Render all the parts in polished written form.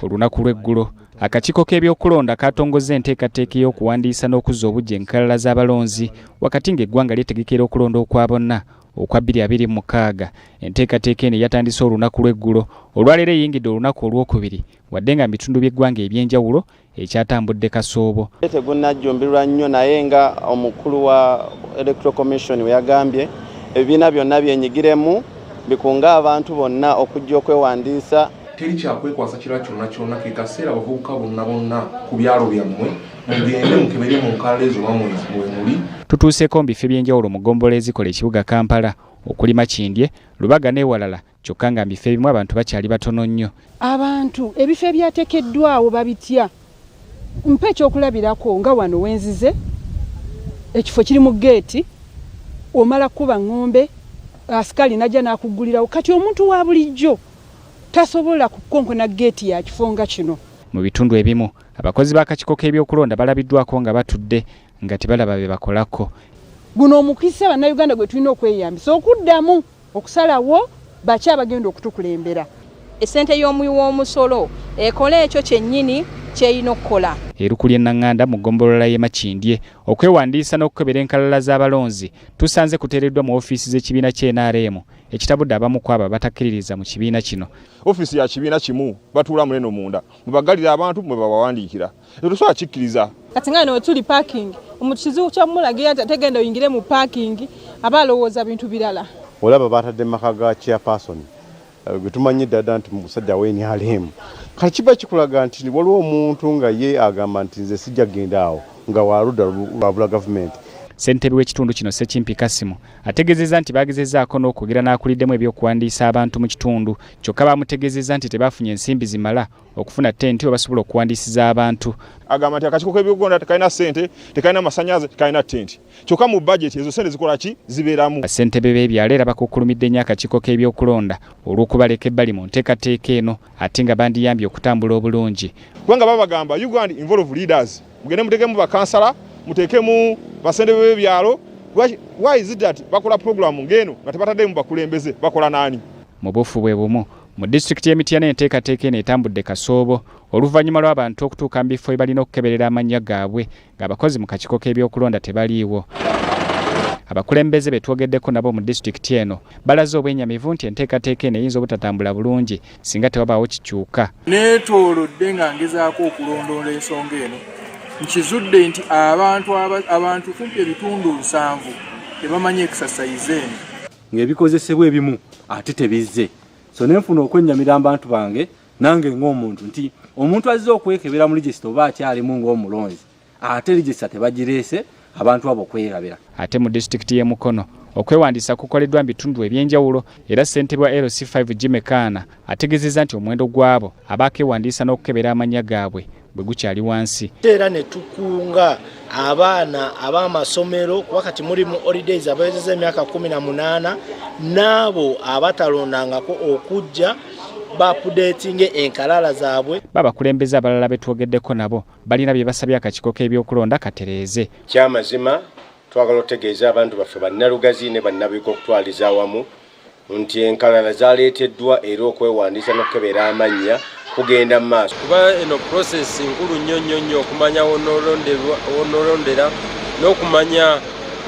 Olunaku lw'eggulo akakiiko k'ebyokulonda katongoza enteekateeka y'okuwandiisa n'okuzza obujja enkalala z'abalonzi wakati ng'eggwanga lyetegekera okulonda okwa bonna okwa 2026. Enteekateeka eno yatandise olunaku lw'eggulo, olwaleero eyingidde olunaku olwokubiri wadde nga mu bitundu by'eggwanga eby'enjawulo ekyatambudde kasoobo. Tegunnajjumbirwa nnyo naye nga omukulu wa Electoral Commission we yagambye ebibiina byonna byenyigiremu bikunga abantu bonna okujja okwewandiisa. Teri kyakwekwasa kirala kyonna ke kaseera abavubuka bonna ku byalo byammwe mugende mukebere mu nkalala ezo mwe muli. Tutuuseeko mu bifo by'enjawulo mu ggombolola ezikola ekibuga Kampala okuli Makindye, Lubaga n'ewalala, kyokka nga mu bifo ebimu abantu bakyali batono nnyo. Abantu ebifo ebyateekeddwawo babitya. Mpa ekyokulabirako nga wano wenzize ekifo kiri mu geeti omala kuba ng'ombe asikali najja n'akugulirawo kati omuntu wa bulijjo tasobola kukonkona geeti ya kifo nga kino. Mu bitundu ebimu abakozi b'akakiiko k'ebyokulonda balabiddwako nga batudde nga tebalaba bye bakolako. Guno omukisa bannayuganda gwe tulina okweyambisa okuddamu okusalawo baki abagenda okutukulembera. Essente y'omuwi w'omusolo ekola ekyo kyennyini kyeyina okukola. Erukuli ennanganda mu ggombolola y'e Makindye okwewandiisa n'okukebera enkalala z'abalonzi tusanze kuteereddwa mu ofiisi z'ekibiina ky'NRM ekitabudde abamu ku abo abatakkiririza mu kibiina kino. Ofiisi ya kibiina kimu batuula muneno munda mubagalira abantu mwe babawandiikira tetusobola kikkiriza. Kati nga no tuli parking omuntu kizibu kyamulagira tategenda oyingire mu parking aba alowooza bintu birala. Olaba batadde maka ga chairperson gutumanyidde dda nti musajja we NRM kati kiba kikulaga nti waliwo omuntu nga ye agamba nti nze sijja genda awo nga waludda lwabula gavumenti. Ssentebe w'ekitundu kino Ssekimpi Kasimu ategeezezza nti baagezezzaako n'okwogera n'akuliddemu ebyokuwandiisa abantu mu kitundu, kyokka bamutegeezezza nti tebafunye ensimbi zimala okufuna ttenti we basobola okuwandiisiza abantu. Agamba nti akakiiko k'ebyokulonda tekalina ssente, tekalina masannyalaze, tekalina ttenti. Kyokka mu budget ezo ssente zikola ki? Zibeeramu. Bassentebe b'ebyalo era bakukkulumidde nnyo akakiiko k'ebyokulonda olw'okubaleka ebbali mu nteekateeka eno ate nga bandiyambye okutambula obulungi. Kubanga babagamba Uganda involve leaders. Mugende muteekemu bakansala, muteekemu basentebe b'ebyalo. Why is it that bakola program ngeno nga tebatadde mu bakulembeze bakola nani? Mu bufu bwe bumu mu disitulikiti y'Emityana enteekateeka eno etambudde kasoobo oluvannyuma lw'abantu okutuuka mu bifo balina okukeberera amannya gaabwe ng'abakozi mu kakiiko k'ebyokulonda tebaliiwo. Abakulembeze betwogeddeko nabo mu disitulikiti eno balaze obwenyamivu nti enteekateeka eno eyinza obutatambula bulungi singa tewabaawo kikyuka. Neetoolodde nga ngezaako okulondoola ensonga eno nkizudde nti abantu kumpi ebitundu 7 tebamanyi exercise eno ng'ebikozesebwa ebimu ate tebizze. So nenfuna okwennyamira abantu bange nange ng'omuntu nti omuntu azze okwekebera mu register oba akyalimu ng'omulonzi ate register tebagireese abantu abo kweyabira. Ate mu disitulikiti y'e Mukono okwewandiisa kukoleddwa mu bitundu eby'enjawulo era ssentebe wa LC5 Jimmy Kaana ategeezezza nti omuwendo gw'abo abakewandiisa n'okukebera amannya gaabwe bwe gukyali wansi. Era ne tukunga abaana ab'amasomero wakati muri mu holidays abawezezza emyaka 18 n'abo abatalondangako okujja bapudetinge enkalala zaabwe. Babakulembeze abalala betwogeddeko nabo balina bye basabye akakiiko k'ebyokulonda katereeze. Kyamazima twagala otegeeza abantu baffe bannalugazi ne bannabiko okutwaliza awamu nti enkalala zaleeteddwa era okwewandiisa n'okukebera amannya kugenda mu maaso. Kuba eno process nkulu nnyo okumanya wonoolondera n'okumanya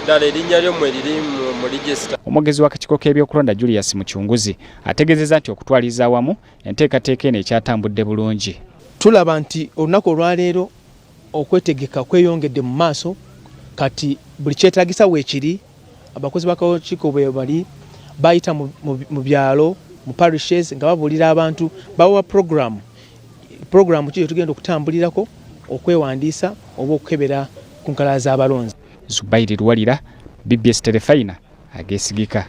ddala erinnya ly'omwe liri mu register. Omwogezi w'akakiiko k'ebyokulonda Julius Mukyunguzi ategeezezza nti okutwaliza awamu enteekateeka eno ekyatambudde bulungi. Tulaba nti olunaku olwaleero okwetegeka kweyongedde mu maaso kati buli kyetaagisa weekiri abakozi b'akakiiko bwe bali bayita mu byalo mu parishes nga babuulira abantu bawa program kyo tugenda okutambulirako okwewandiisa oba okukebera ku nkalala z'abalonzi. Zubairi Lwalira, BBS Telefayina, ageesigika.